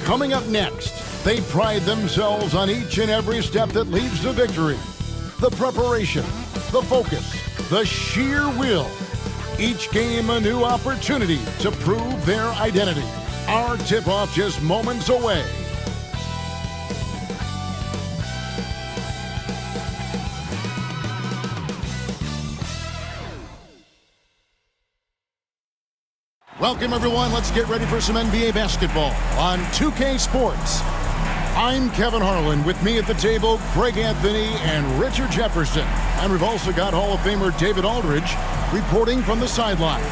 Coming up next, they pride themselves on each and every step that leads to victory. The preparation, the focus, the sheer will. Each game a new opportunity to prove their identity. Our tip-off just moments away. Welcome, everyone. Let's get ready for some NBA basketball on 2K Sports. I'm Kevin Harlan. With me at the table, Greg Anthony and Richard Jefferson. And we've also got Hall of Famer David Aldridge reporting from the sideline.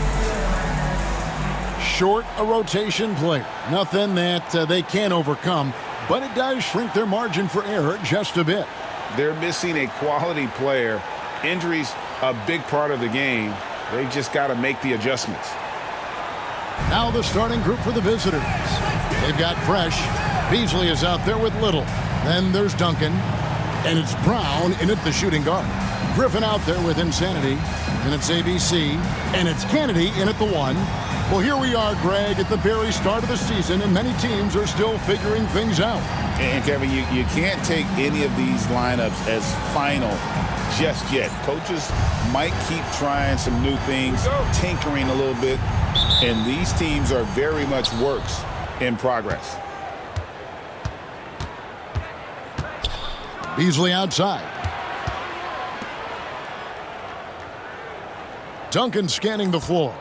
Short a rotation player. Nothing that they can't overcome, but it does shrink their margin for error just a bit. They're missing a quality player. Injuries a big part of the game. They've just got to make the adjustments. Now the starting group for the visitors. They've got Fresh. Beasley is out there with Little. Then there's Duncan. And it's Brown in at the shooting guard. Griffin out there with Insanity. And it's ABC. And it's Kennedy in at the 1. Well, here we are, Greg, at the very start of the season, and many teams are still figuring things out. And, Kevin, you can't take any of these lineups as final just yet. Coaches might keep trying some new things, tinkering a little bit, and these teams are very much works in progress. Beasley outside. Duncan scanning the floor.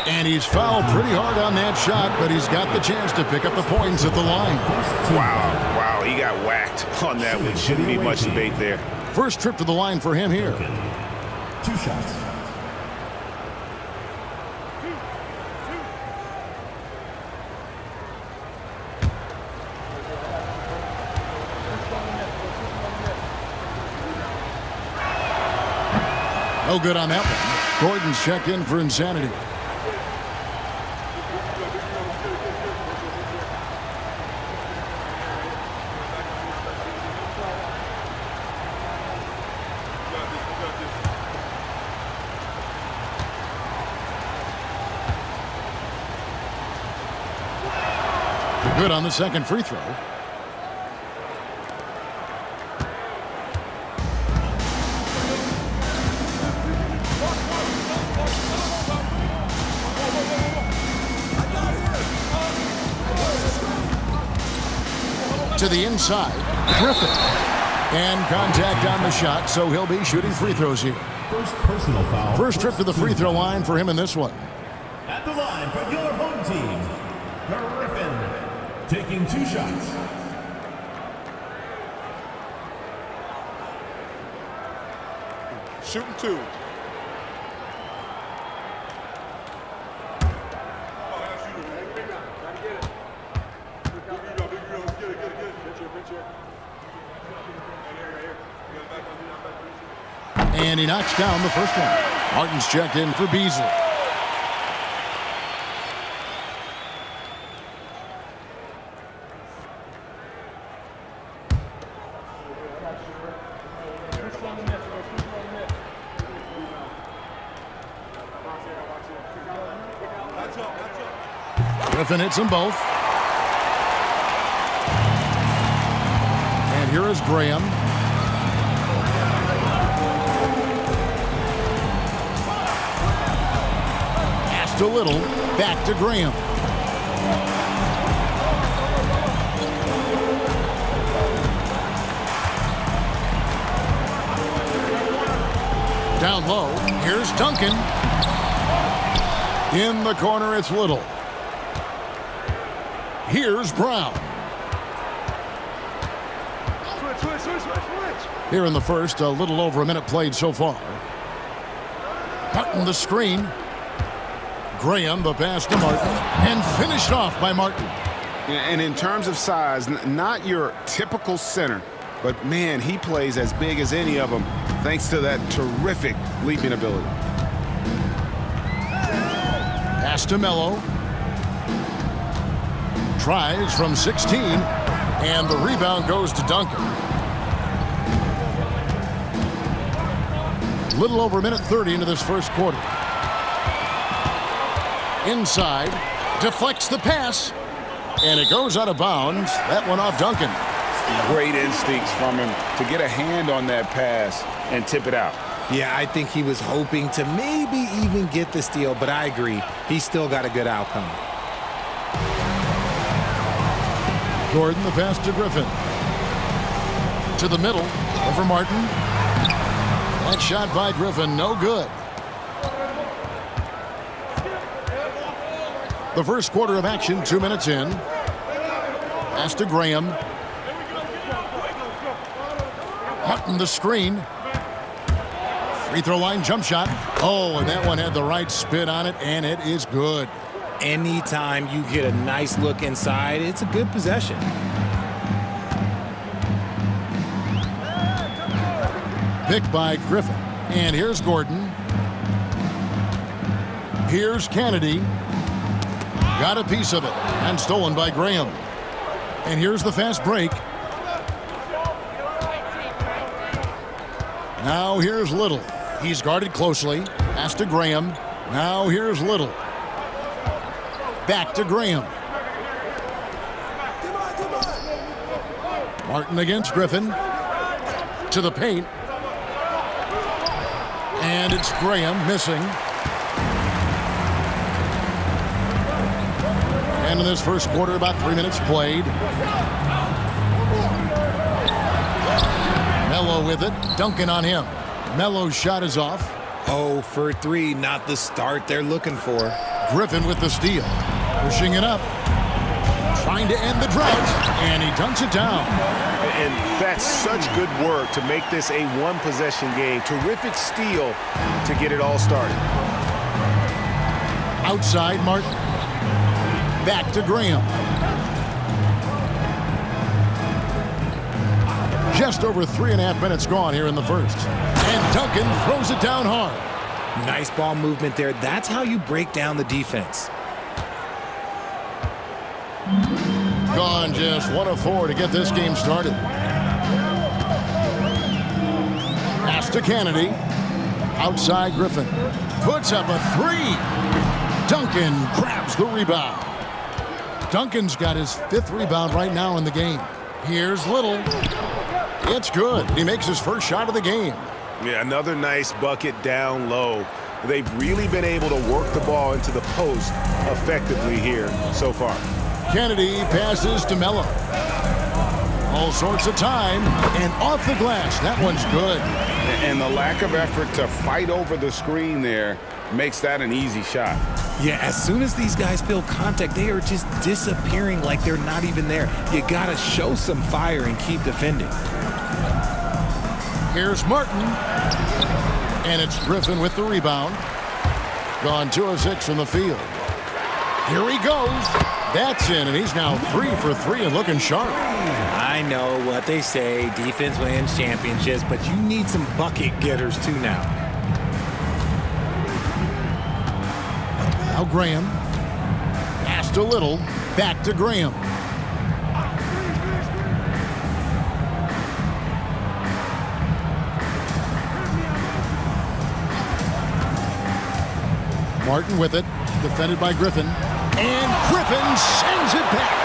And he's fouled pretty hard on that shot, but he's got the chance to pick up the points at the line. Wow, he got whacked on that one. Shouldn't be much debate there. First trip to the line for him here. 2 shots. No good on that one. Gordon's check in for Insanity. Good on the second free throw. To the inside, Griffin. And contact on the shot, so he'll be shooting free throws here. First personal foul. First trip to the free throw line for him in this one. At the line for your home team, Griffin, taking 2 shots. Shooting 2. And he knocks down the first one. Martin's checked in for Beasley. Griffin hits them both. And here is Graham. Pass to Little. Back to Graham. Down low. Here's Duncan. In the corner, it's Little. Here's Brown. Switch. Here in the first, a little over a minute played so far. Martin the screen. Graham the pass to Martin. And finished off by Martin. And in terms of size, not your typical center, but man, he plays as big as any of them thanks to that terrific leaping ability. Pass to Melo. Tries from 16, and the rebound goes to Duncan. Little over a minute 30 into this first quarter. Inside, deflects the pass, And it goes out of bounds. That one off Duncan. Great instincts from him to get a hand on that pass and tip it out. Yeah, I think he was hoping to maybe even get the steal, but I agree. He still got a good outcome. Gordon, the pass to Griffin. To the middle, over Martin. That shot by Griffin, no good. The first quarter of action, 2 minutes in. Pass to Graham. Martin, the screen. Free throw line jump shot. Oh, and that one had the right spin on it, and it is good. Anytime you get a nice look inside, it's a good possession. Picked by Griffin. And here's Gordon. Here's Kennedy. Got a piece of it. And stolen by Graham. And here's the fast break. Now here's Little. He's guarded closely. Pass to Graham. Now here's Little. Back to Graham. Martin against Griffin. To the paint. And it's Graham missing. And in this first quarter, about 3 minutes played. Melo with it. Duncan on him. Melo's shot is off. 0 for 3, not the start they're looking for. Griffin with the steal. Pushing it up. Trying to end the drought. And he dunks it down. And that's such good work to make this a one-possession game. Terrific steal to get it all started. Outside Martin. Back to Graham. Just over 3.5 minutes gone here in the first. And Duncan throws it down hard. Nice ball movement there. That's how you break down the defense. Gone just 1 of 4 to get this game started. Pass to Kennedy. Outside Griffin. Puts up a 3. Duncan grabs the rebound. Duncan's got his 5th rebound right now in the game. Here's Little. It's good. He makes his first shot of the game. Yeah, another nice bucket down low. They've really been able to work the ball into the post effectively here so far. Kennedy passes to Melo. All sorts of time. And off the glass. That one's good. And the lack of effort to fight over the screen there makes that an easy shot. Yeah, as soon as these guys feel contact, they are just disappearing like they're not even there. You got to show some fire and keep defending. Here's Martin. And it's Griffin with the rebound. Gone 2 of 6 from the field. Here he goes. That's in, and he's now 3 for 3 and looking sharp. I know what they say, defense wins championships, but you need some bucket getters too now. Now Graham. Pass to Little. Back to Graham. Martin with it. Defended by Griffin. And Griffin sends it back.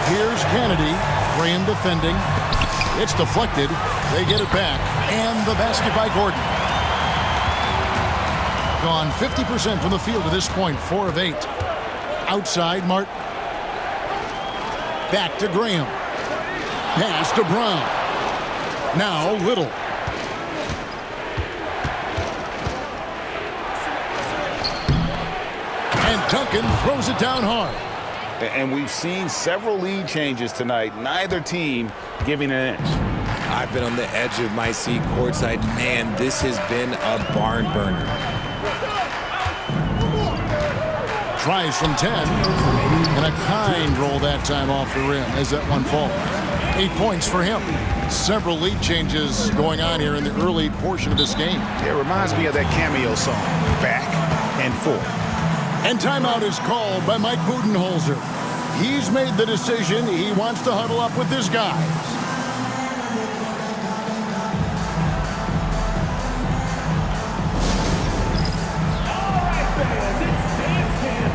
Here's Kennedy. Graham defending. It's deflected. They get it back. And the basket by Gordon. Gone 50% from the field to this point. 4 of 8. Outside Martin. Back to Graham. Pass to Brown. Now Little. Duncan throws it down hard. And we've seen several lead changes tonight. Neither team giving an inch. I've been on the edge of my seat courtside. Man, this has been a barn burner. Tries from 10. And a kind roll that time off the rim as that one falls. 8 points for him. Several lead changes going on here in the early portion of this game. It reminds me of that cameo song, Back and Forth. And timeout is called by Mike Budenholzer. He's made the decision. He wants to huddle up with his guys. All right, fans, it's dance camp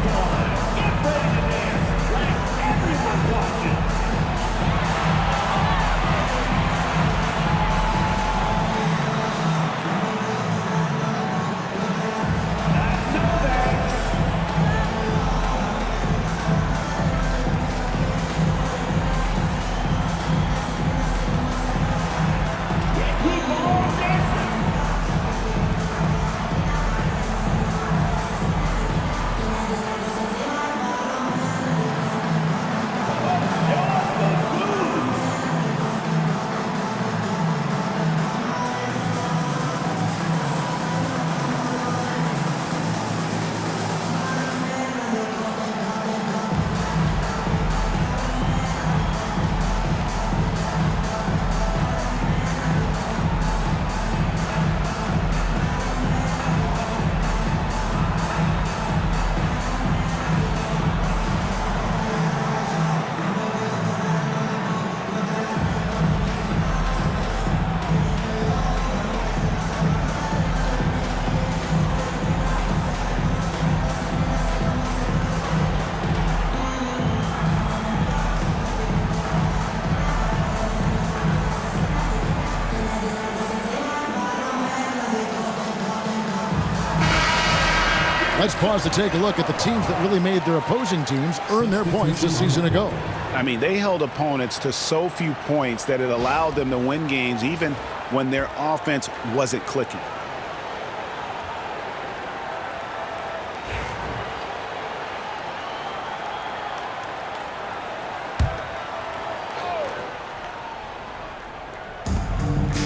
Let's pause to take a look at the teams that really made their opposing teams earn their points a season ago. I mean, they held opponents to so few points that it allowed them to win games even when their offense wasn't clicking.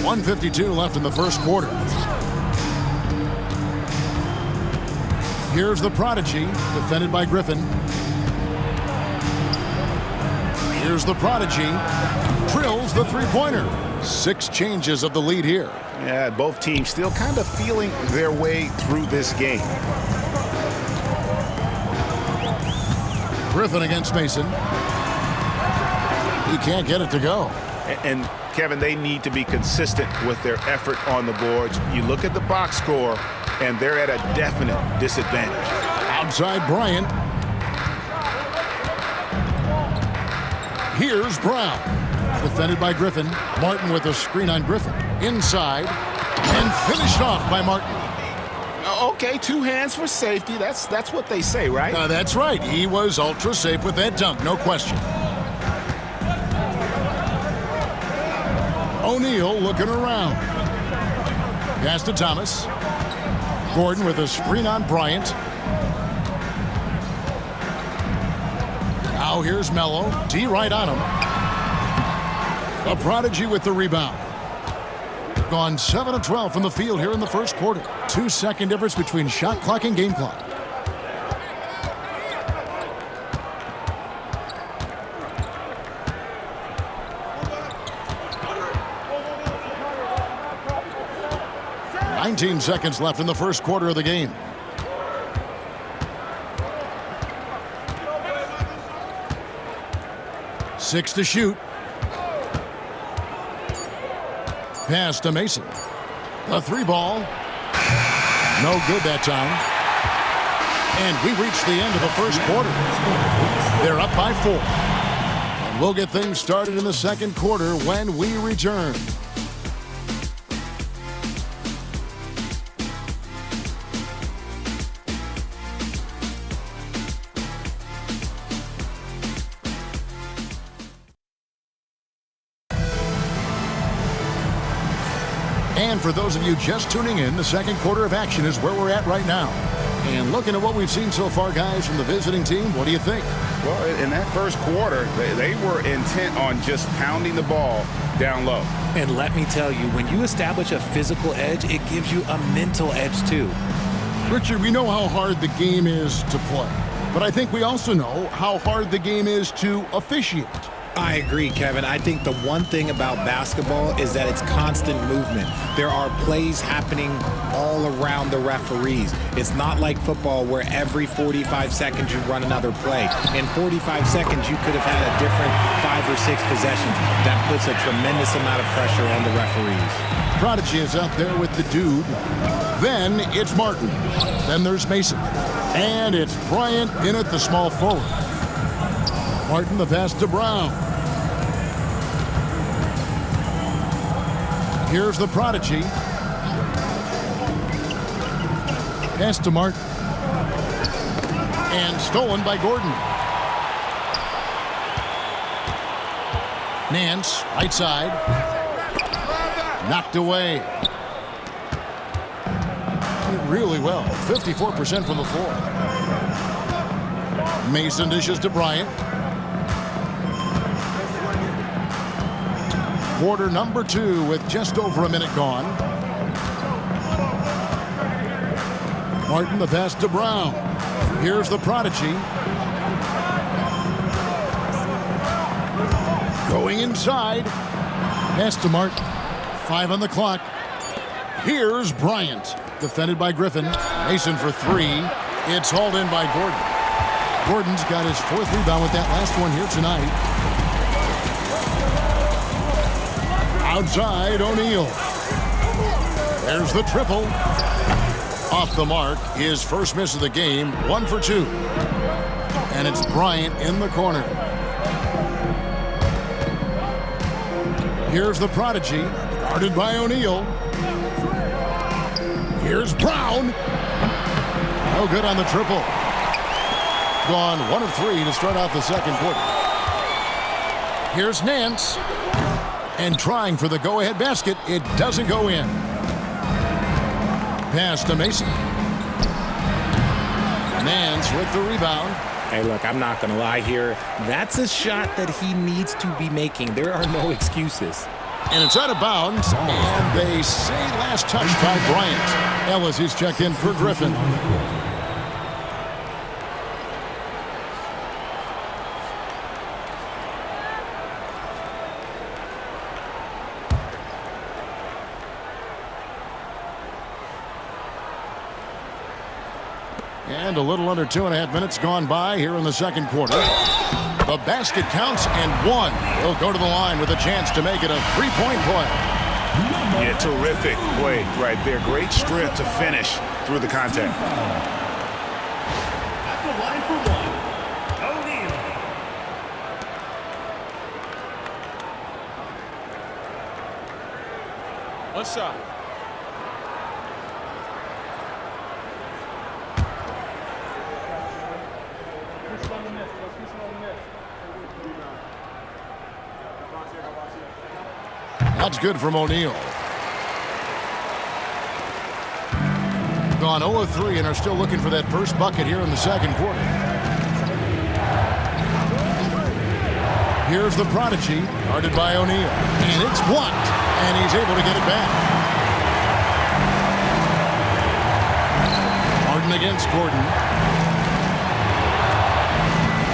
.152 left in the first quarter. Here's the prodigy, defended by Griffin. Here's the prodigy, drills the three-pointer. 6 changes of the lead here. Yeah, both teams still kind of feeling their way through this game. Griffin against Mason. He can't get it to go. And Kevin, they need to be consistent with their effort on the boards. You look at the box score, and they're at a definite disadvantage. Outside Bryant. Here's Brown. Defended by Griffin. Martin with a screen on Griffin. Inside. And finished off by Martin. Okay, 2 hands for safety. That's what they say, right? That's right. He was ultra safe with that dunk, no question. O'Neal looking around. Pass to Thomas. Gordon with a screen on Bryant. Now here's Mello. D right on him. A prodigy with the rebound. Gone 7 of 12 from the field here in the first quarter. 2-second difference between shot clock and game clock. .19 seconds left in the first quarter of the game. Six to shoot. Pass to Mason. A 3-ball. No good that time. And we reached the end of the first quarter. They're up by 4. And we'll get things started in the second quarter when we return. And for those of you just tuning in, the second quarter of action is where we're at right now. And looking at what we've seen so far, guys, from the visiting team, what do you think? Well, in that first quarter, they were intent on just pounding the ball down low. And let me tell you, when you establish a physical edge, it gives you a mental edge too. Richard, we know how hard the game is to play, but I think we also know how hard the game is to officiate. I agree, Kevin. I think the one thing about basketball is that it's constant movement. There are plays happening all around the referees. It's not like football where every 45 seconds you run another play. In 45 seconds, you could have had a different 5 or 6 possessions. That puts a tremendous amount of pressure on the referees. Prodigy is out there with the dude. Then it's Martin. Then there's Mason. And it's Bryant in at the small forward. Martin the pass to Brown. Here's the prodigy. Pass to Martin. And stolen by Gordon. Nance, right side. Knocked away. Did really well. 54% from the floor. Mason dishes to Bryant. Quarter number 2 with just over a minute gone. Martin the pass to Brown. Here's the prodigy. Going inside. Pass to Martin. 5 on the clock. Here's Bryant. Defended by Griffin. Mason for 3. It's hauled in by Gordon. Gordon's got his 4th rebound with that last one here tonight. Outside, O'Neal. There's the triple. Off the mark, his first miss of the game, 1 for 2. And it's Bryant in the corner. Here's the prodigy, guarded by O'Neal. Here's Brown. No good on the triple. Gone 1 of 3 to start out the second quarter. Here's Nance. And trying for the go-ahead basket. It doesn't go in. Pass to Mason. Nance with the rebound. Hey, look, I'm not going to lie here. That's a shot that he needs to be making. There are no excuses. And it's out of bounds. And they say last touch by Bryant. Ellis is checked in for Griffin. And a little under 2.5 minutes gone by here in the second quarter. The basket counts and one. He'll go to the line with a chance to make it a three-point play. Yeah, terrific play right there. Great strength to finish through the contact. At the line for one, O'Neal. One shot. That's good from O'Neal. Gone 0 of 3 and are still looking for that first bucket here in the second quarter. Here's the prodigy, guarded by O'Neal. And it's blocked, and he's able to get it back. Harden against Gordon.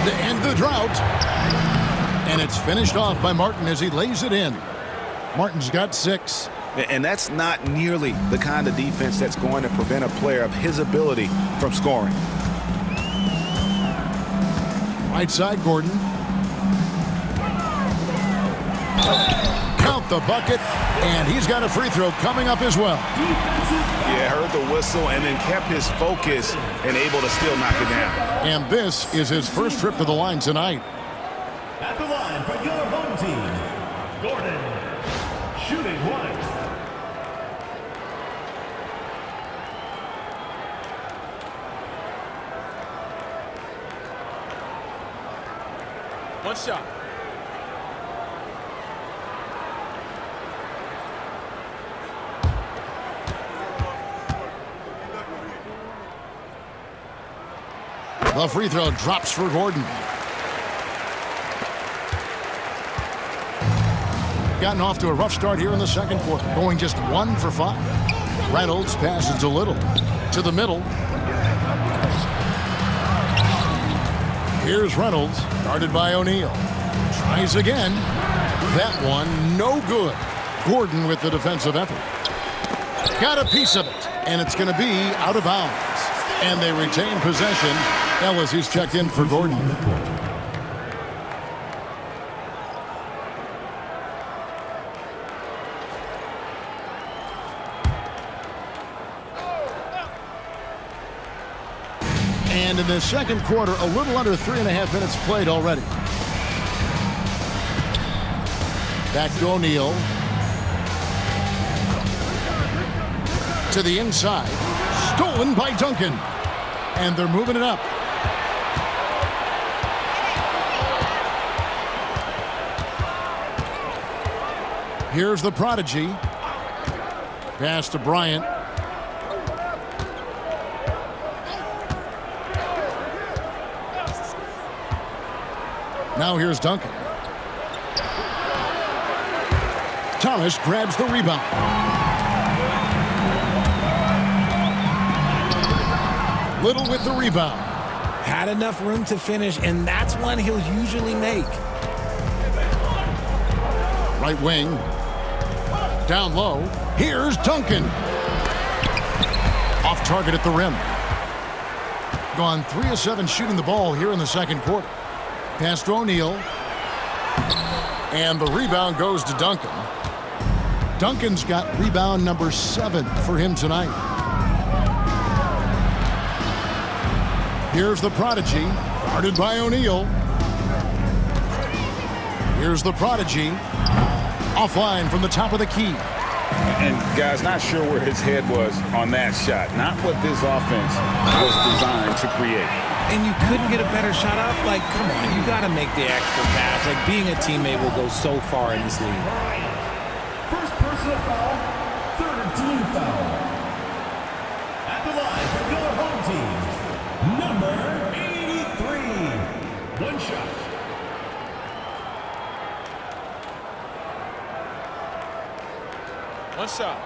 To end the drought. And it's finished off by Martin as he lays it in. Martin's got 6. And that's not nearly the kind of defense that's going to prevent a player of his ability from scoring. Right side, Gordon. Count the bucket, and he's got a free throw coming up as well. Yeah, heard the whistle and then kept his focus and able to still knock it down. And this is his first trip to the line tonight. At the line for your home team, Gordon. Shooting one. One shot. The free throw drops for Gordon. Gotten off to a rough start here in the second quarter, going just 1 for 5. Reynolds passes to Little. To the middle. Here's Reynolds, guarded by O'Neal. Tries again. That one, no good. Gordon with the defensive effort. Got a piece of it, and it's going to be out of bounds. And they retain possession. Ellis is checked in for Gordon. And in the second quarter, a little under 3.5 minutes played already. Back to O'Neal. To the inside. Stolen by Duncan. And they're moving it up. Here's the prodigy. Pass to Bryant. Now here's Duncan. Thomas grabs the rebound. Little with the rebound. Had enough room to finish, and that's one he'll usually make. Right wing. Down low. Here's Duncan. Off target at the rim. Gone 3 of 7 shooting the ball here in the second quarter. Pass to O'Neal. And the rebound goes to Duncan. Duncan's got rebound number 7 for him tonight. Here's the prodigy, guarded by O'Neal. Here's the prodigy. Offline from the top of the key. And, guys, not sure where his head was on that shot. Not what this offense was designed to create. And you couldn't get a better shot off? Like, come on, you got to make the extra pass. Like, being a teammate will go so far in this league. First personal foul, third team foul. At the line for your home team, number 83. One shot. One shot.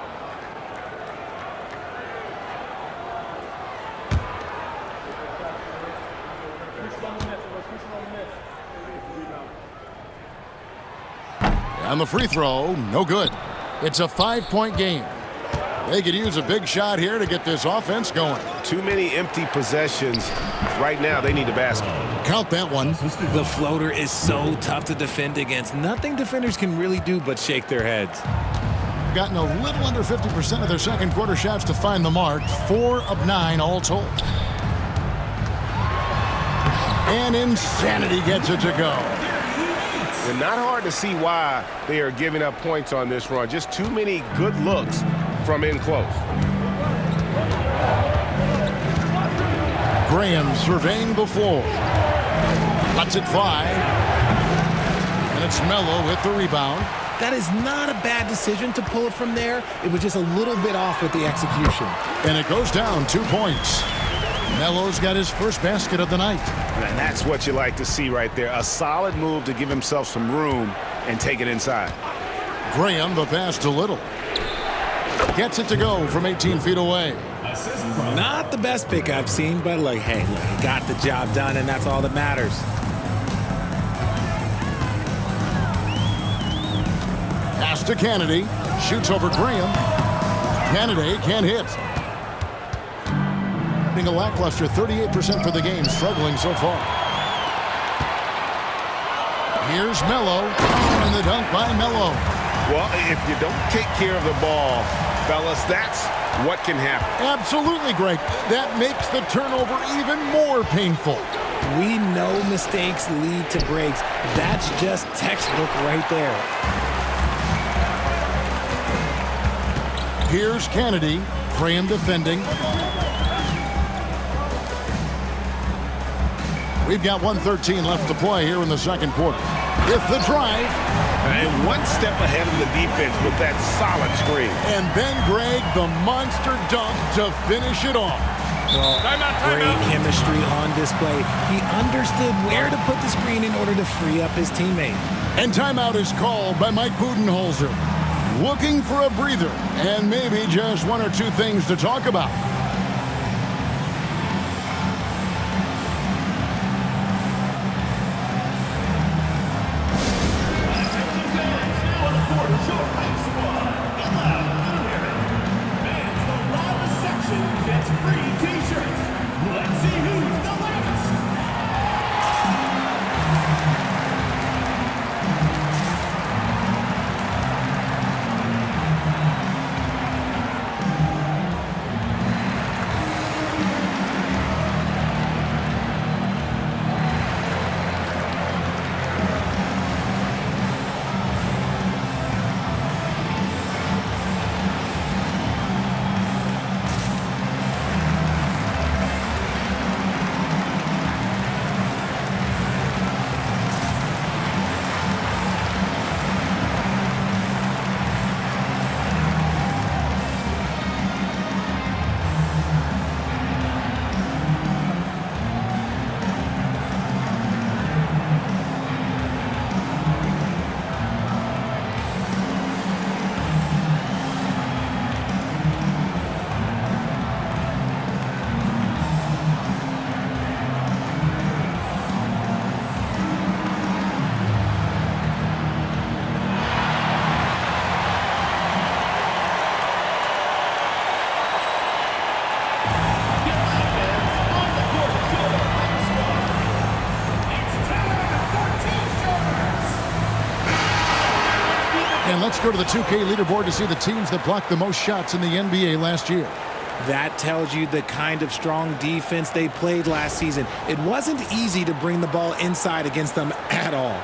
On the free throw, no good. It's a 5-point game. They could use a big shot here to get this offense going. Too many empty possessions. Right now, they need a basket. Count that one. The floater is so tough to defend against. Nothing defenders can really do but shake their heads. Gotten a little under 50% of their second quarter shots to find the mark. 4 of 9 all told. And Insanity gets it to go. And not hard to see why they are giving up points on this run. Just too many good looks from in close. Graham surveying the floor. Lets it fly. And it's Melo with the rebound. That is not a bad decision to pull it from there. It was just a little bit off with the execution. And it goes down 2 points. Melo's got his first basket of the night. And that's what you like to see right there. A solid move to give himself some room and take it inside. Graham, the pass to Little. Gets it to go from 18 feet away. Not the best pick I've seen, but like, hey, look, he got the job done, and that's all that matters. Pass to Kennedy. Shoots over Graham. Kennedy can't hit. Being a lackluster 38% for the game, struggling so far. Here's Melo. And the dunk by Melo. Well, if you don't take care of the ball, fellas, that's what can happen. Absolutely, Greg. That makes the turnover even more painful. We know mistakes lead to breaks. That's just textbook right there. Here's Kennedy. Graham defending. We've got 1:13 left to play here in the second quarter. With the drive. And one step ahead of the defense with that solid screen. And then, Greg, the monster dunk to finish it off. Well, great chemistry on display. He understood where to put the screen in order to free up his teammate. And timeout is called by Mike Budenholzer. Looking for a breather and maybe just 1 or 2 things to talk about. And let's go to the 2K leaderboard to see the teams that blocked the most shots in the NBA last year. That tells you the kind of strong defense they played last season. It wasn't easy to bring the ball inside against them at all.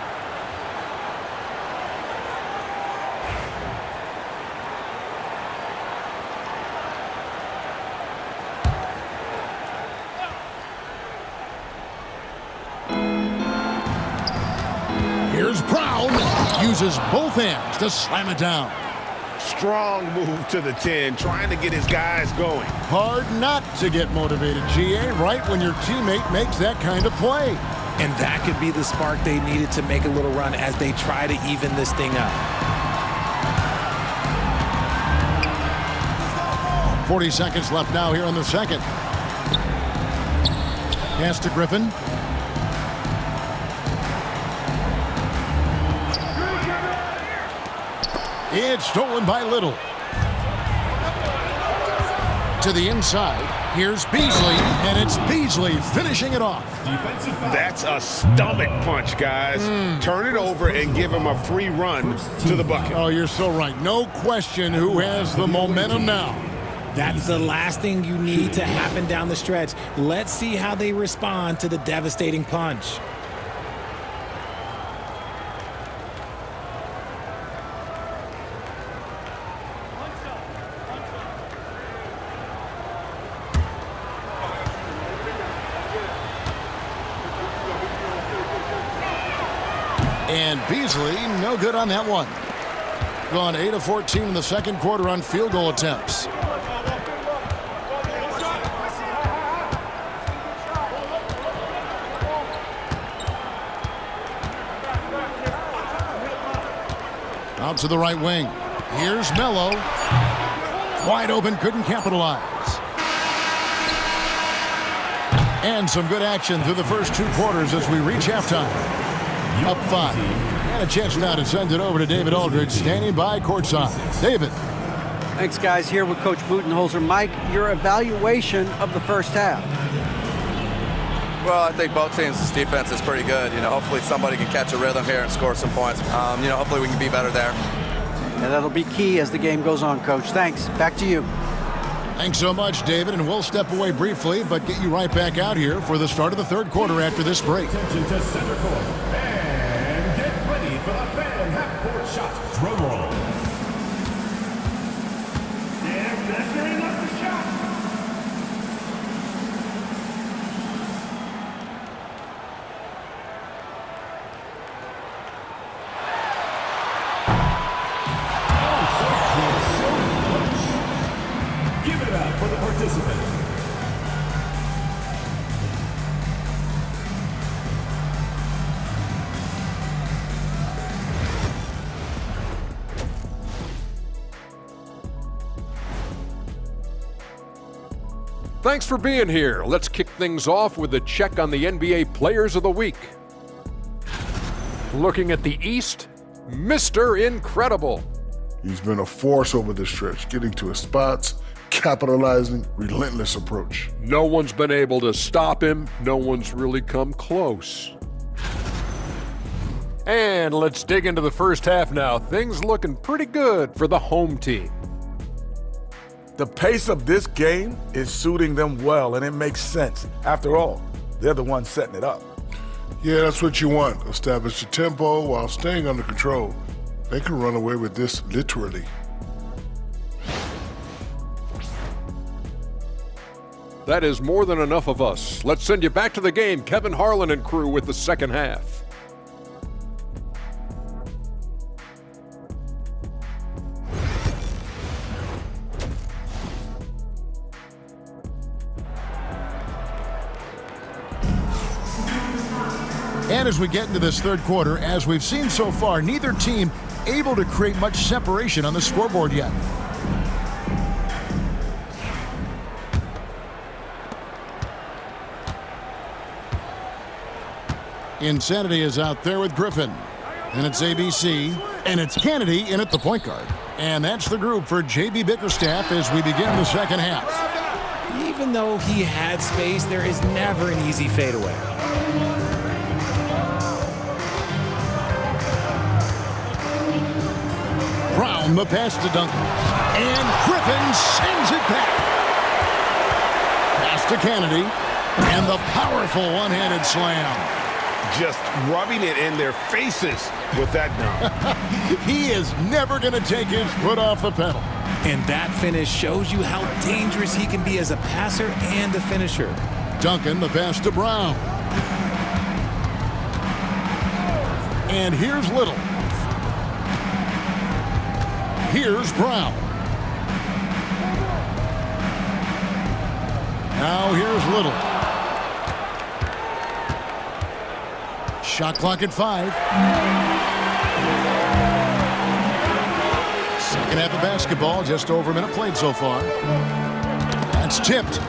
Brown uses both hands to slam it down. Strong move to the 10, trying to get his guys going. Hard not to get motivated, GA, right when your teammate makes that kind of play. And that could be the spark they needed to make a little run as they try to even this thing up. 40 seconds left now here in the second. Pass to Griffin. It's stolen by Little. To the inside. Here's Beasley, and it's Beasley finishing it off. That's a stomach punch, guys. Turn it over and give him a free run to the bucket. Oh, you're so right. No question who has the momentum now. That's the last thing you need to happen down the stretch. Let's see how they respond to the devastating punch. And Beasley, no good on that one. Gone 8 of 14 in the second quarter on field goal attempts. Out to the right wing. Here's Melo. Wide open, couldn't capitalize. And some good action through the first 2 quarters as we reach halftime. Up 5. And a chance now to send it over to David Aldridge, standing by courtside. David. Thanks, guys. Here with Coach Budenholzer. Mike, your evaluation of the first half. Well, I think both teams' defense is pretty good. Hopefully somebody can catch a rhythm here and score some points. Hopefully we can be better there. And that'll be key as the game goes on, Coach. Thanks. Back to you. Thanks so much, David, and we'll step away briefly, but get you right back out here for the start of the third quarter after this break. Attention to center court. And get ready for the fan half-court shot. Drum roll. And measuring up the shot. Give it up for the participant. Thanks for being here. Let's kick things off with a check on the NBA Players of the Week. Looking at the East, Mr. Incredible. He's been a force over the stretch, getting to his spots, capitalizing, relentless approach. No one's been able to stop him. No one's really come close. And let's dig into the first half now. Things looking pretty good for the home team. The pace of this game is suiting them well, and it makes sense. After all, they're the ones setting it up. Yeah, that's what you want. Establish the tempo while staying under control. They can run away with this literally. That is more than enough of us. Let's send you back to the game. Kevin Harlan and crew with the second half. And as we get into this third quarter, as we've seen so far, neither team able to create much separation on the scoreboard yet. Insanity is out there with Griffin. And it's ABC. And it's Kennedy in at the point guard. And that's the group for J.B. Bickerstaff as we begin the second half. Even though he had space, there is never an easy fadeaway. Brown, the pass to Duncan. And Griffin sends it back. Pass to Kennedy. And the powerful one-handed slam. Just rubbing it in their faces with that dunk. He is never going to take his foot off the pedal. And that finish shows you how dangerous he can be as a passer and a finisher. Duncan, the pass to Brown. And here's Little. Here's Brown. Now here's Little. Shot clock at 5. Second half of basketball, just over a minute played so far. That's tipped.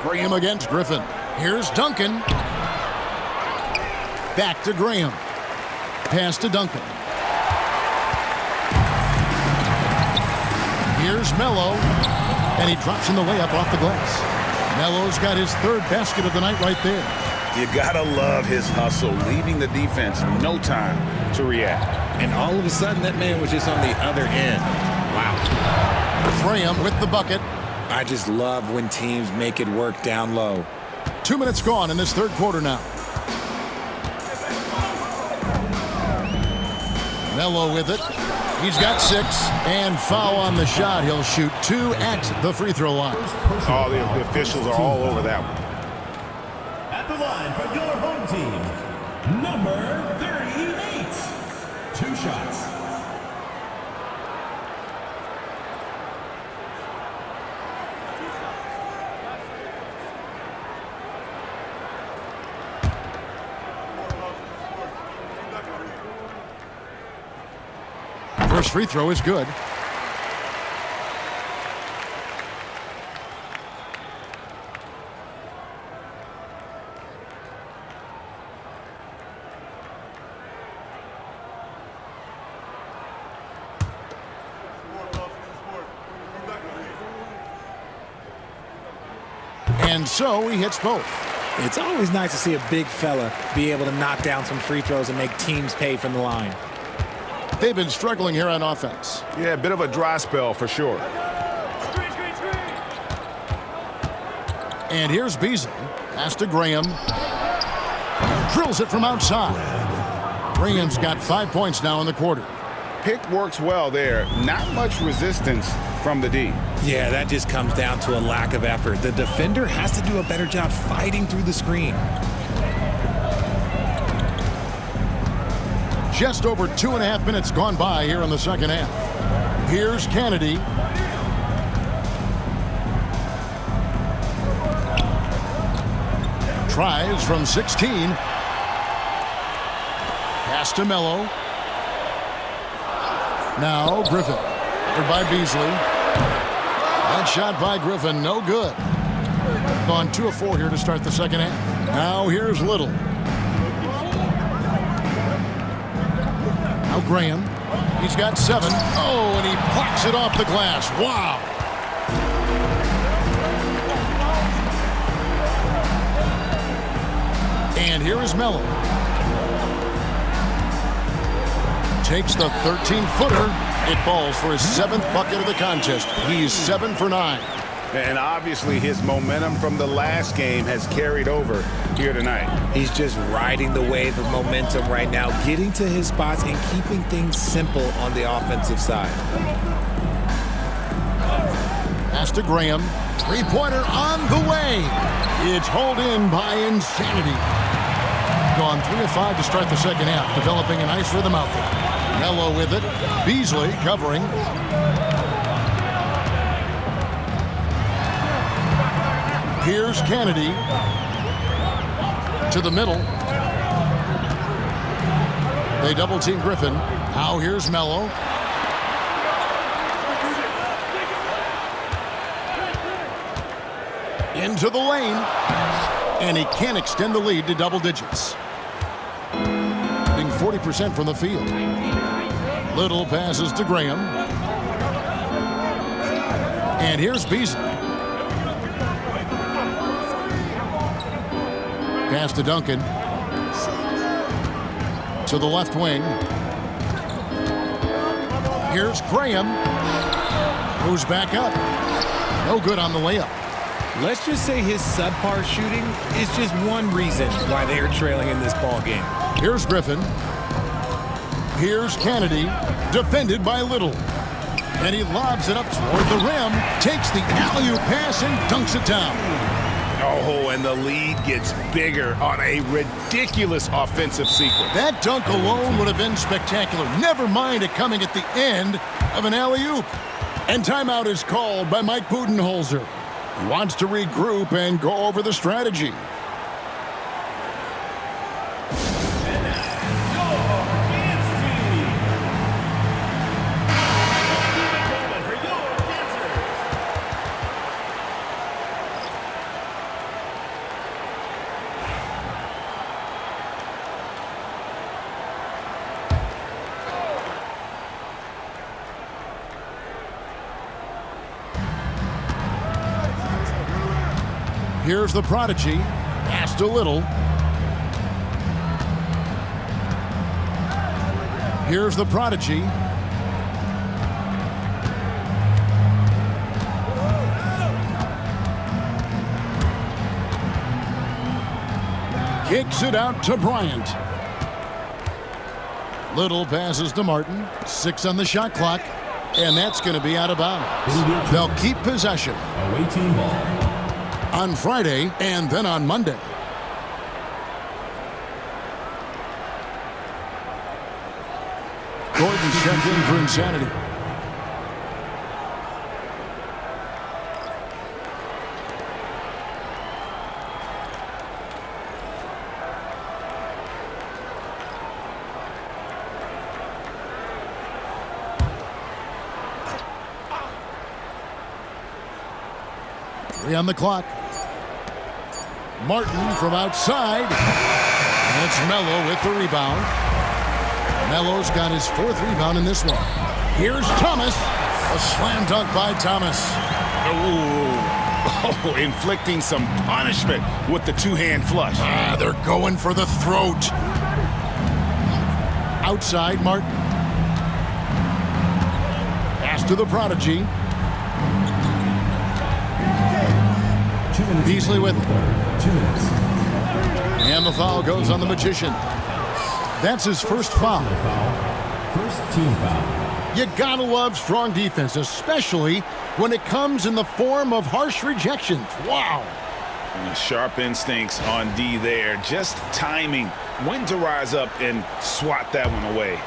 Graham against Griffin. Here's Duncan. Back to Graham. Pass to Duncan. Here's Melo. And he drops in the layup off the glass. Melo's got his third basket of the night right there. You gotta love his hustle, leaving the defense no time to react. And all of a sudden, that man was just on the other end. Wow. Graham with the bucket. I just love when teams make it work down low. 2 minutes gone in this third quarter now. Melo with it. He's got 6. And foul on the shot. He'll shoot 2 at the free throw line. All the officials are all over that one. At the line for your home team, number 38. 2 shots. First free throw is good. And so he hits both. It's always nice to see a big fella be able to knock down some free throws and make teams pay from the line. They've been struggling here on offense. Yeah, a bit of a dry spell for sure. And here's Beasley. Pass to Graham. Drills it from outside. Graham's got 5 points now in the quarter. Pick works well there. Not much resistance from the D. Yeah, that just comes down to a lack of effort. The defender has to do a better job fighting through the screen. Just over 2.5 minutes gone by here in the second half. Here's Kennedy. Tries from 16. Pass to Melo. Now Griffin. Covered by Beasley. That shot by Griffin, no good. Gone 2 of 4 here to start the second half. Now here's Little. Now Graham. He's got 7. Oh, and he plucks it off the glass. Wow. And here is Melo. Takes the 13-footer. It falls for his 7th bucket of the contest. He's 7 for 9. And obviously his momentum from the last game has carried over here tonight. He's just riding the wave of momentum right now, getting to his spots and keeping things simple on the offensive side. Pass to Graham. 3-pointer on the way. It's hauled in by Insanity. Gone 3 of 5 to start the second half, developing a nice rhythm out there. Melo with it. Beasley covering. Here's Kennedy to the middle. They double team Griffin. Now here's Melo. Into the lane. And he can't extend the lead to double digits. Being 40% from the field. Little passes to Graham. And here's Beasley. Pass to Duncan. To the left wing. Here's Graham. Goes back up. No good on the layup. Let's just say his subpar shooting is just one reason why they are trailing in this ball game. Here's Griffin. Here's Kennedy. Defended by Little. And he lobs it up toward the rim. Takes the alley-oop pass and dunks it down. Oh, and the lead gets bigger on a ridiculous offensive sequence. That dunk alone would have been spectacular. Never mind it coming at the end of an alley-oop. And timeout is called by Mike Budenholzer. He wants to regroup and go over the strategy. Here's the prodigy. Passed a little. Here's the prodigy. Kicks it out to Bryant. Little passes to Martin. 6 on the shot clock. And that's going to be out of bounds. They'll keep possession. Away team ball. On Friday and then on Monday. Gordon's checked in for insanity. On the clock. Martin from outside. And it's Melo with the rebound. Melo's got his 4th rebound in this one. Here's Thomas. A slam dunk by Thomas. Oh, inflicting some punishment with the two-hand flush. They're going for the throat. Outside, Martin. Pass to the prodigy. Beasley with it. 2 minutes. And the foul goes on the magician. That's his first foul. First team foul. You gotta love strong defense, especially when it comes in the form of harsh rejections. Wow. And sharp instincts on D there. Just timing when to rise up and swat that one away.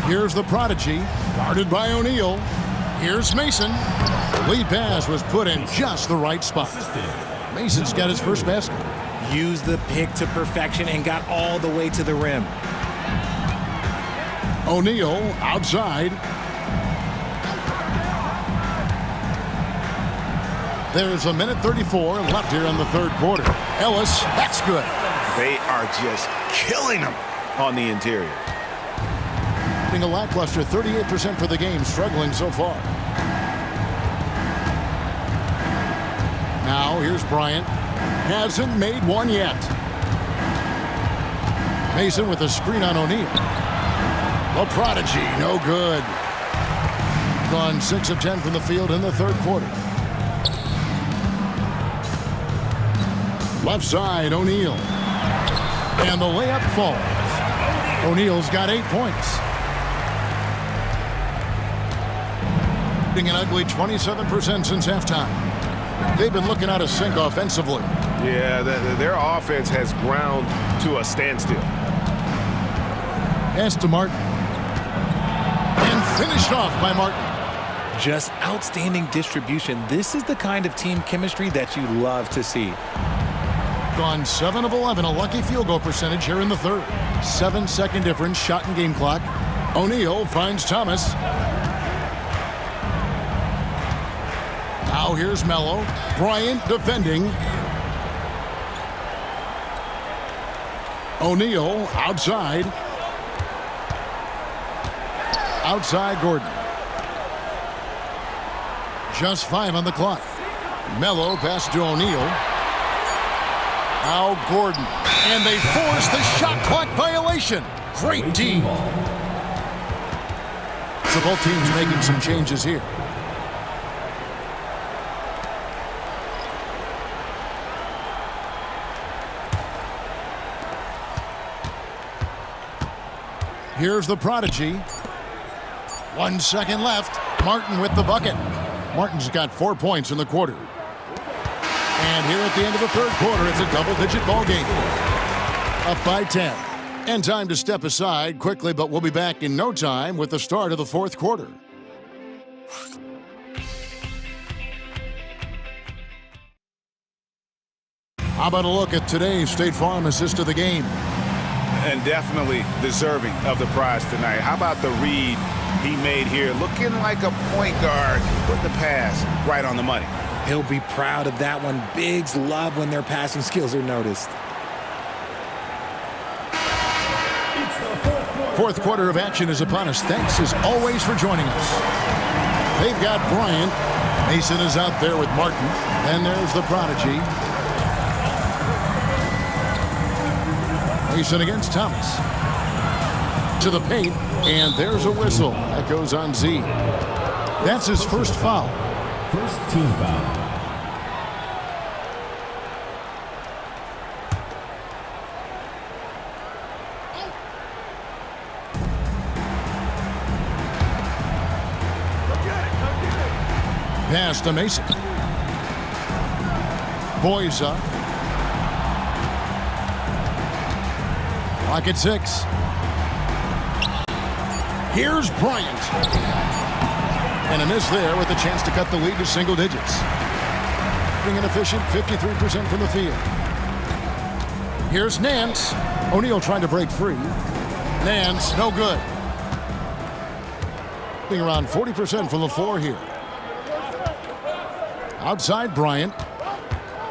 Here's the prodigy, guarded by O'Neal. Here's Mason. The lead pass was put in just the right spot. Mason's got his first basket. Used the pick to perfection and got all the way to the rim. O'Neal outside. There's a minute 34 left here in the 3rd quarter. Ellis, that's good. They are just killing them on the interior. A lackluster 38% for the game, struggling so far. Now here's Bryant. Hasn't made one yet. Mason with a screen on O'Neal. The prodigy, no good. Gone 6 of 10 from the field in the 3rd quarter. Left side, O'Neal. And the layup falls. O'Neal's got 8 points. An ugly 27% since halftime. They've been looking out of sync offensively. Yeah, their offense has ground to a standstill. Pass to Martin. And finished off by Martin. Just outstanding distribution. This is the kind of team chemistry that you love to see. Gone 7 of 11, a lucky field goal percentage here in the 3rd. 7-second difference, shot and game clock. O'Neal finds Thomas. Now here's Melo. Bryant defending. O'Neal outside. Outside Gordon. Just 5 on the clock. Melo pass to O'Neal. Now Gordon. And they force the shot clock violation. Great D. So both teams making some changes here. Here's the prodigy. 1 second left. Martin with the bucket. Martin's got 4 points in the quarter. And here at the end of the third quarter, it's a double-digit ball game. Up by 10. And time to step aside quickly, but we'll be back in no time with the start of the fourth quarter. How about a look at today's State Farm assist of the game? And definitely deserving of the prize tonight. How about the read he made here? Looking like a point guard. Put the pass right on the money. He'll be proud of that one. Bigs love when their passing skills are noticed. Fourth quarter of action is upon us. Thanks as always for joining us. They've got Bryant. Mason is out there with Martin. And there's the prodigy. Mason against Thomas. To the paint, and there's a whistle. That goes on Z. That's his first foul. First team foul. Pass to Mason. Boys up. Clock at 6. Here's Bryant. And a miss there with a chance to cut the lead to single digits. Being an efficient 53% from the field. Here's Nance. O'Neal trying to break free. Nance, no good. Being around 40% from the floor here. Outside Bryant.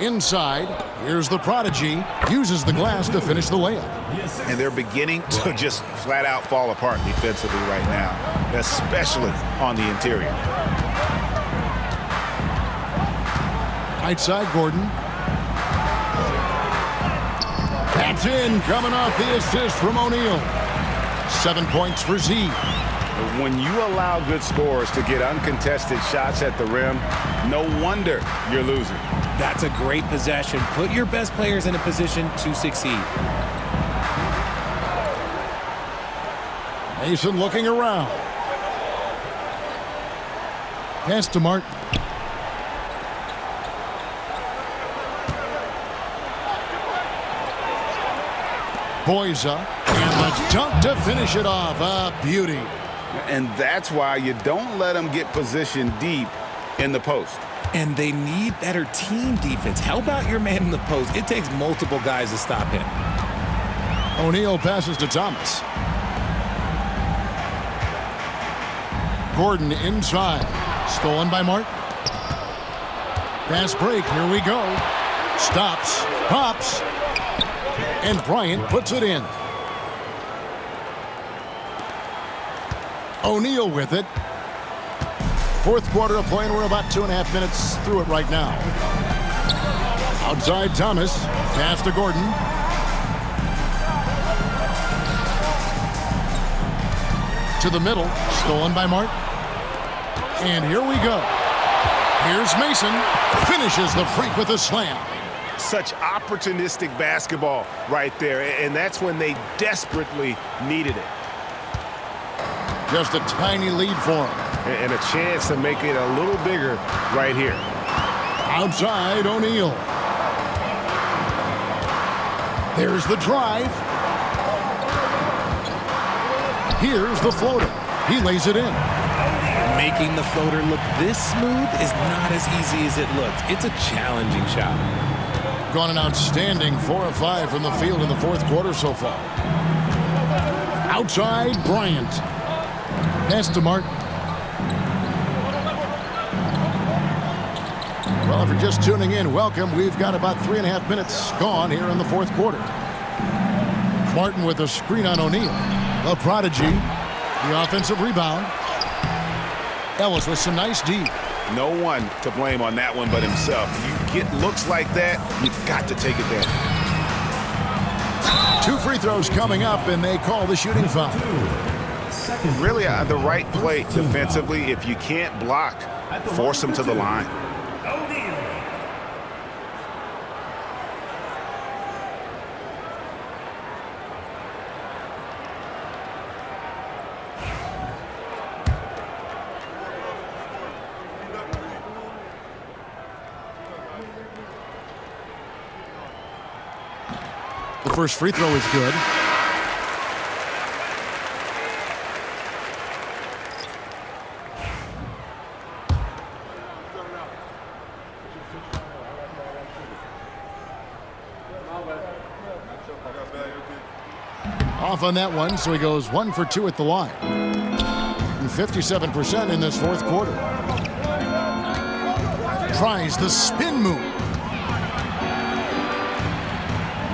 Inside. Here's the prodigy. Uses the glass to finish the layup. And they're beginning to just flat out fall apart defensively right now, especially on the interior. Right side Gordon. That's in. Coming off the assist from O'Neal. 7 points for Z. When you allow good scorers to get uncontested shots at the rim, no wonder you're losing. That's a great possession. Put your best players in a position to succeed. Mason looking around. Pass to Martin. Boyza. And the dunk to finish it off. A beauty. And that's why you don't let them get positioned deep in the post. And they need better team defense. Help out your man in the post. It takes multiple guys to stop him. O'Neal passes to Thomas. Gordon inside. Stolen by Martin. Fast break. Here we go. Stops. Pops. And Bryant puts it in. O'Neal with it. Fourth quarter of play, and we're about 2.5 minutes through it right now. Outside Thomas. Pass to Gordon. To the middle. Stolen by Martin. And here we go. Here's Mason. Finishes the freak with a slam. Such opportunistic basketball right there, and that's when they desperately needed it. Just a tiny lead for him. And a chance to make it a little bigger right here. Outside O'Neal. There's the drive. Here's the floater. He lays it in. Making the floater look this smooth is not as easy as it looks. It's a challenging shot. Gone an outstanding 4 of 5 from the field in the fourth quarter so far. Outside Bryant. Pass to Martin. Well, if you're just tuning in, welcome. We've got about 3.5 minutes gone here in the fourth quarter. Martin with a screen on O'Neal. The prodigy. The offensive rebound. Ellis with some nice D. No one to blame on that one but himself. You get looks like that, you've got to take it there. 2 free throws coming up, and they call the shooting foul. Really the right play defensively. If you can't block, force them to the line. The first free throw is good. Off on that one, so he goes 1 for 2 at the line. And 57% in this fourth quarter. Tries the spin move.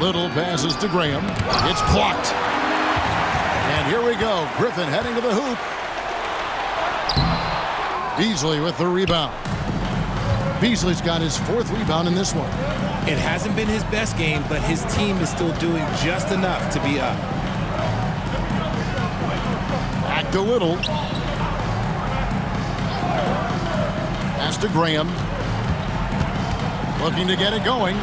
Little passes to Graham. It's blocked. And here we go. Griffin heading to the hoop. Beasley with the rebound. Beasley's got his 4th rebound in this one. It hasn't been his best game, but his team is still doing just enough to be up. Back to Little. Pass to Graham. Looking to get it going.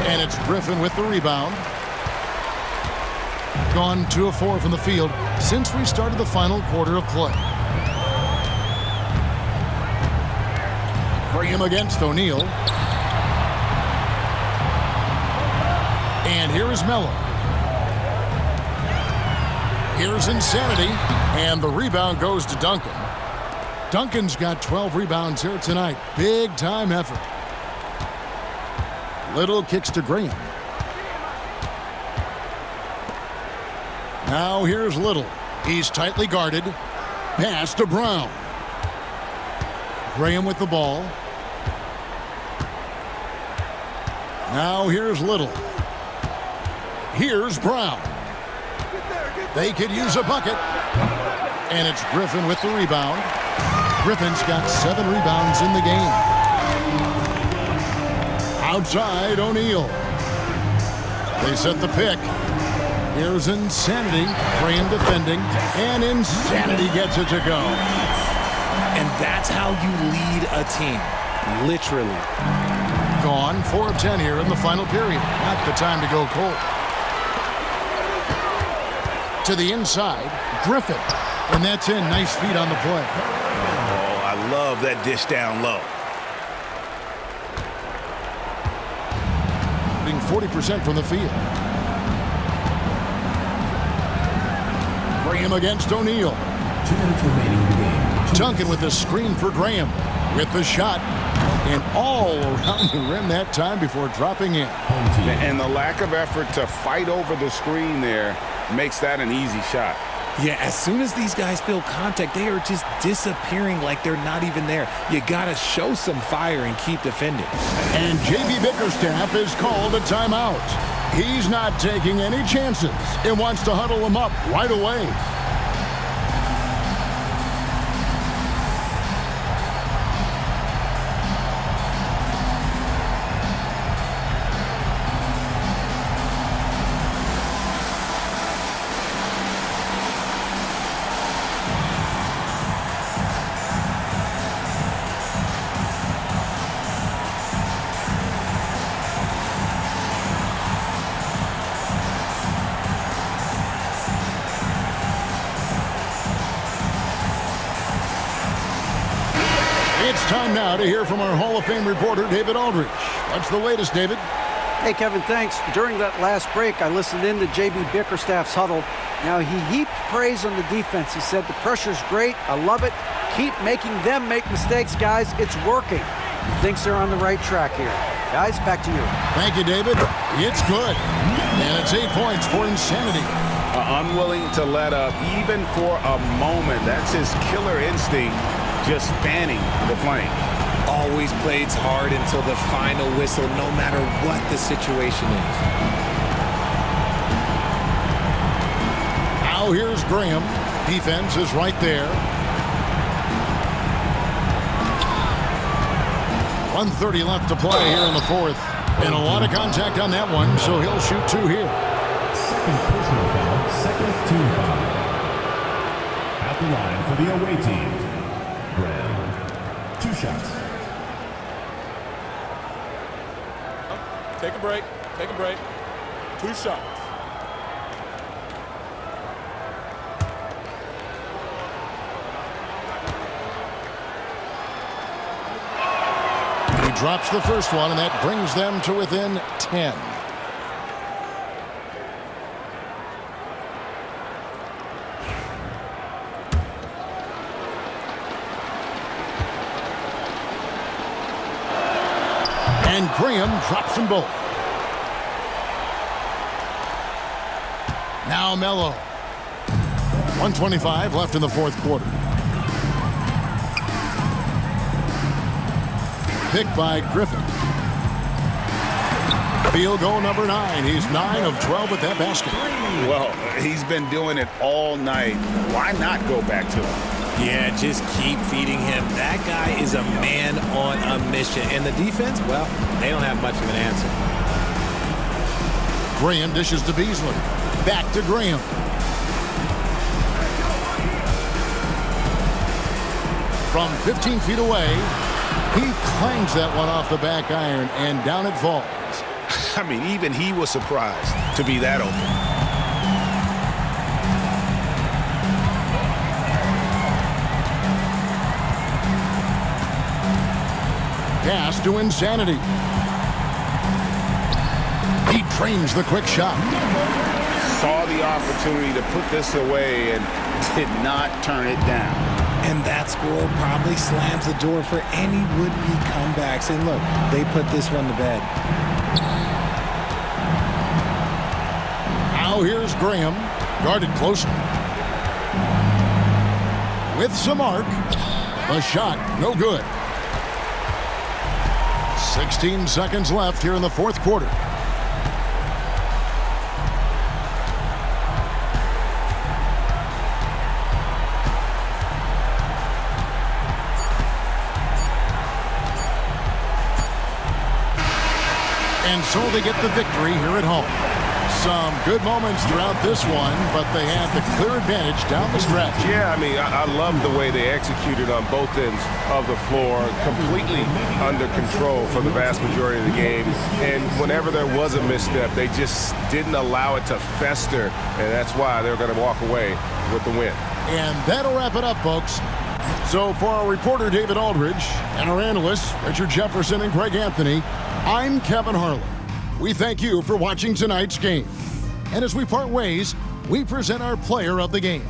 And it's Griffin with the rebound. Gone 2 of 4 from the field since we started the final quarter of play. Graham against O'Neal. And here is Melo. Here's Insanity. And the rebound goes to Duncan. Duncan's got 12 rebounds here tonight. Big time effort. Little kicks to Graham. Now here's Little. He's tightly guarded. Pass to Brown. Graham with the ball. Now here's Little. Here's Brown. They could use a bucket. And it's Griffin with the rebound. Griffin's got 7 rebounds in the game. Outside, O'Neal. They set the pick. Here's Insanity. Graham defending. And Insanity gets it to go. And that's how you lead a team. Literally. Gone 4 of 10 here in the final period. Not the time to go cold. To the inside, Griffin. And that's in. Nice feet on the play. Oh, I love that dish down low. 40% from the field. Graham against O'Neal. 2 minutes remaining in the game. Duncan with the screen for Graham. With the shot. And all around the rim that time before dropping in. And the lack of effort to fight over the screen there makes that an easy shot. Yeah, as soon as these guys feel contact, they are just disappearing like they're not even there. You got to show some fire and keep defending. And J.B. Bickerstaff is called a timeout. He's not taking any chances and wants to huddle them up right away. It's time now to hear from our Hall of Fame reporter, David Aldridge. What's the latest, David? Hey, Kevin, thanks. During that last break, I listened in to J.B. Bickerstaff's huddle. Now, he heaped praise on the defense. He said, the pressure's great. I love it. Keep making them make mistakes, guys. It's working. He thinks they're on the right track here. Guys, back to you. Thank you, David. It's good. And it's 8 points for Insanity. Unwilling to let up even for a moment. That's his killer instinct, just spanning the flame. Always plays hard until the final whistle, no matter what the situation is. Now here's Graham. Defense is right there. 1:30 left to play here in the fourth. And a lot of contact on that one, so he'll shoot 2 here. Second personal foul, second team foul. At the line for the away team, Brown. 2 shots. Take a break. Take a break. 2 shots. He drops the first one, and that brings them to within 10. And Graham drops them both. Now Mello. 1:25 left in the fourth quarter. Picked by Griffin. Field goal number 9. He's 9 of 12 with that basket. Well, he's been doing it all night. Why not go back to him? Yeah, just keep feeding him. That guy is a man on a mission. And the defense, well, they don't have much of an answer. Graham dishes to Beasley. Back to Graham. From 15 feet away, he clangs that one off the back iron, and down it falls. I mean, even he was surprised to be that open. Pass to Insanity. He trains the quick shot. Saw the opportunity to put this away and did not turn it down. And that score probably slams the door for any would-be comebacks. And look, they put this one to bed. Now here's Graham, guarded closely. With some arc, the shot no good. 16 seconds left here in the fourth quarter. And so they get the victory here at home. Some good moments throughout this one, but they had the clear advantage down the stretch. Yeah, I mean, I love the way they executed on both ends of the floor, completely under control for the vast majority of the game. And whenever there was a misstep, they just didn't allow it to fester, and that's why they're going to walk away with the win. And that'll wrap it up, folks. So for our reporter, David Aldridge, and our analysts, Richard Jefferson and Greg Anthony, I'm Kevin Harlan. We thank you for watching tonight's game. And as we part ways, we present our player of the game.